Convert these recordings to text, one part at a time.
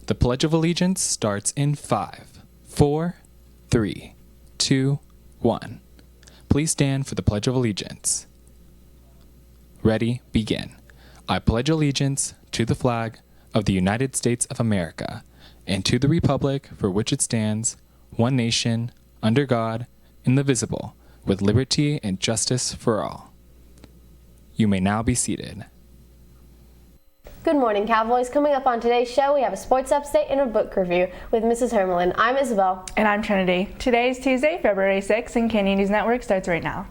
The Pledge of Allegiance starts in 5, 4, 3, 2, 1. Please stand for the Pledge of Allegiance. Ready, begin. I pledge allegiance to the flag of the United States of America and to the republic for which it stands, one nation, under God, indivisible, with liberty and justice for all. You may now be seated. Good morning, Cowboys. Coming up on today's show, we have a sports update and a book review with Mrs. Hermelin. I'm Isabelle. And I'm Trinity. Today is Tuesday, February 6th, and Canyon News Network starts right now.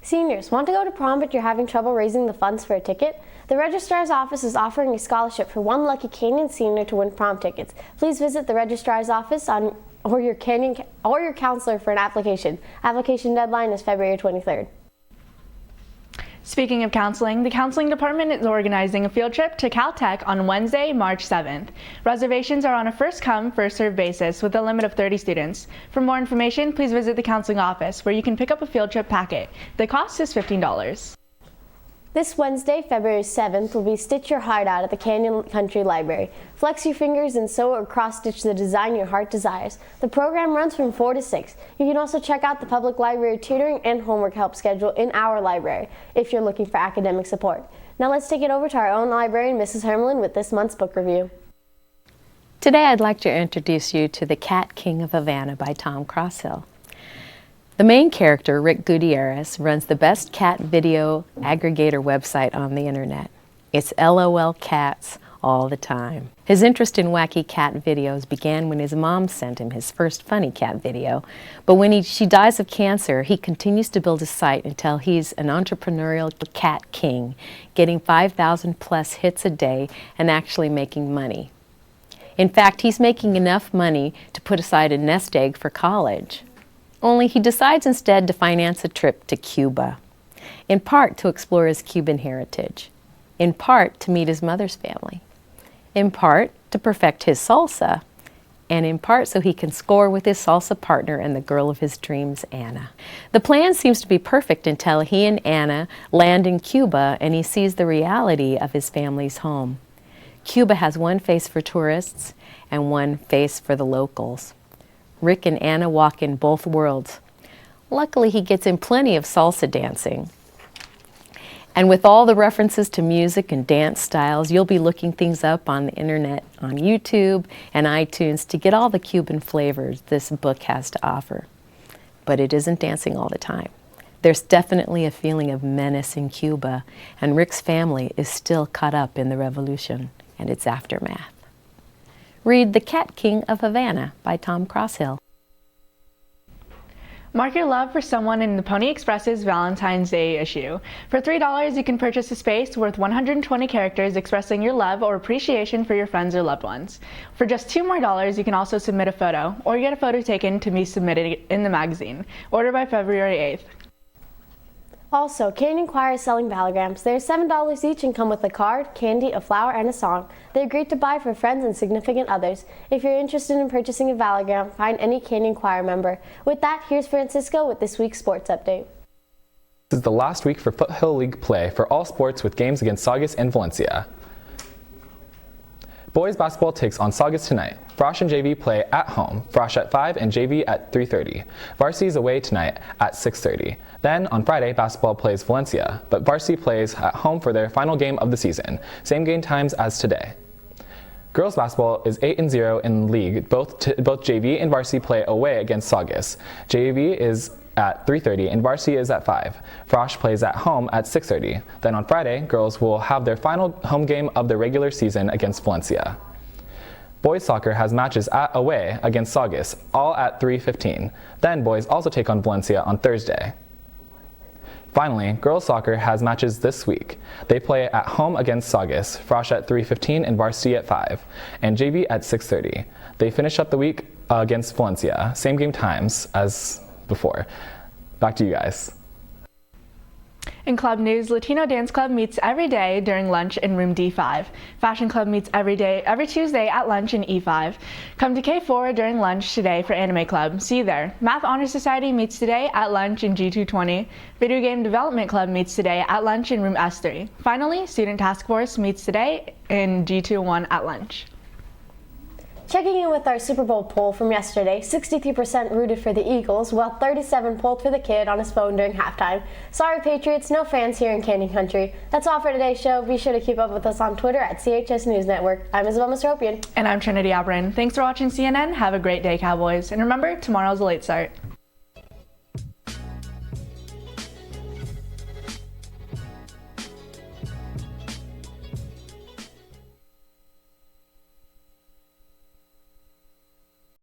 Seniors, want to go to prom but you're having trouble raising the funds for a ticket? The Registrar's Office is offering a scholarship for one lucky Canyon senior to win prom tickets. Please visit the Registrar's Office or your counselor for an application. Application deadline is February 23rd. Speaking of counseling, the counseling department is organizing a field trip to Caltech on Wednesday, March 7th. Reservations are on a first-come, first-served basis with a limit of 30 students. For more information, please visit the counseling office where you can pick up a field trip packet. The cost is $15. This Wednesday, February 7th, will be Stitch Your Heart Out at the Canyon Country Library. Flex your fingers and sew or cross-stitch the design your heart desires. The program runs from 4 to 6. You can also check out the public library tutoring and homework help schedule in our library if you're looking for academic support. Now let's take it over to our own librarian, Mrs. Hermelin, with this month's book review. Today I'd like to introduce you to The Cat King of Havana by Tom Crosshill. The main character, Rick Gutierrez, runs the best cat video aggregator website on the internet. It's LOL Cats all the time. His interest in wacky cat videos began when his mom sent him his first funny cat video, but when she dies of cancer, he continues to build his site until he's an entrepreneurial cat king, getting 5,000 plus hits a day and actually making money. In fact, he's making enough money to put aside a nest egg for college. Only he decides instead to finance a trip to Cuba, in part to explore his Cuban heritage, in part to meet his mother's family, in part to perfect his salsa, and in part so he can score with his salsa partner and the girl of his dreams, Anna. The plan seems to be perfect until he and Anna land in Cuba and he sees the reality of his family's home. Cuba has one face for tourists and one face for the locals. Rick and Anna walk in both worlds. Luckily, he gets in plenty of salsa dancing. And with all the references to music and dance styles, you'll be looking things up on the internet, on YouTube and iTunes to get all the Cuban flavors this book has to offer. But it isn't dancing all the time. There's definitely a feeling of menace in Cuba, and Rick's family is still caught up in the revolution and its aftermath. Read The Cat King of Havana by Tom Crosshill. Mark your love for someone in the Pony Express's Valentine's Day issue. For $3, you can purchase a space worth 120 characters expressing your love or appreciation for your friends or loved ones. For just $2 more, you can also submit a photo or get a photo taken to be submitted in the magazine. Order by February 8th. Also, Canyon Choir is selling valograms. They're $7 each and come with a card, candy, a flower, and a song. They're great to buy for friends and significant others. If you're interested in purchasing a valogram, find any Canyon Choir member. With that, here's Francisco with this week's sports update. This is the last week for Foothill League play for all sports with games against Saugus and Valencia. Boys basketball takes on Saugus tonight. Frosh and JV play at home, Frosh at 5 and JV at 3:30. Varsity is away tonight at 6:30. Then on Friday, basketball plays Valencia, but Varsity plays at home for their final game of the season, same game times as today. Girls basketball is 8-0 in league. Both JV and Varsity play away against Saugus. JV is at 3:30 and Varsity is at 5. Frosh plays at home at 6:30. Then on Friday, girls will have their final home game of the regular season against Valencia. Boys soccer has matches away against Saugus, all at 3:15. Then boys also take on Valencia on Thursday. Finally, girls soccer has matches this week. They play at home against Saugus, Frosh at 3:15 and Varsity at 5, and JV at 6:30. They finish up the week against Valencia, same game times as before. Back to you guys. In club news, Latino Dance Club meets every day during lunch in room D5. Fashion Club meets every Tuesday at lunch in E5. Come to K4 during lunch today for Anime Club. See you there. Math Honor Society meets today at lunch in G220. Video Game Development Club meets today at lunch in room S3. Finally, Student Task Force meets today in G21 at lunch. Checking in with our Super Bowl poll from yesterday, 63% rooted for the Eagles, while 37% pulled for the kid on his phone during halftime. Sorry Patriots, no fans here in Canyon Country. That's all for today's show. Be sure to keep up with us on Twitter at CHS News Network. I'm Isabelle Mastropian. And I'm Trinity Abrin. Thanks for watching CNN. Have a great day, Cowboys. And remember, tomorrow's a late start.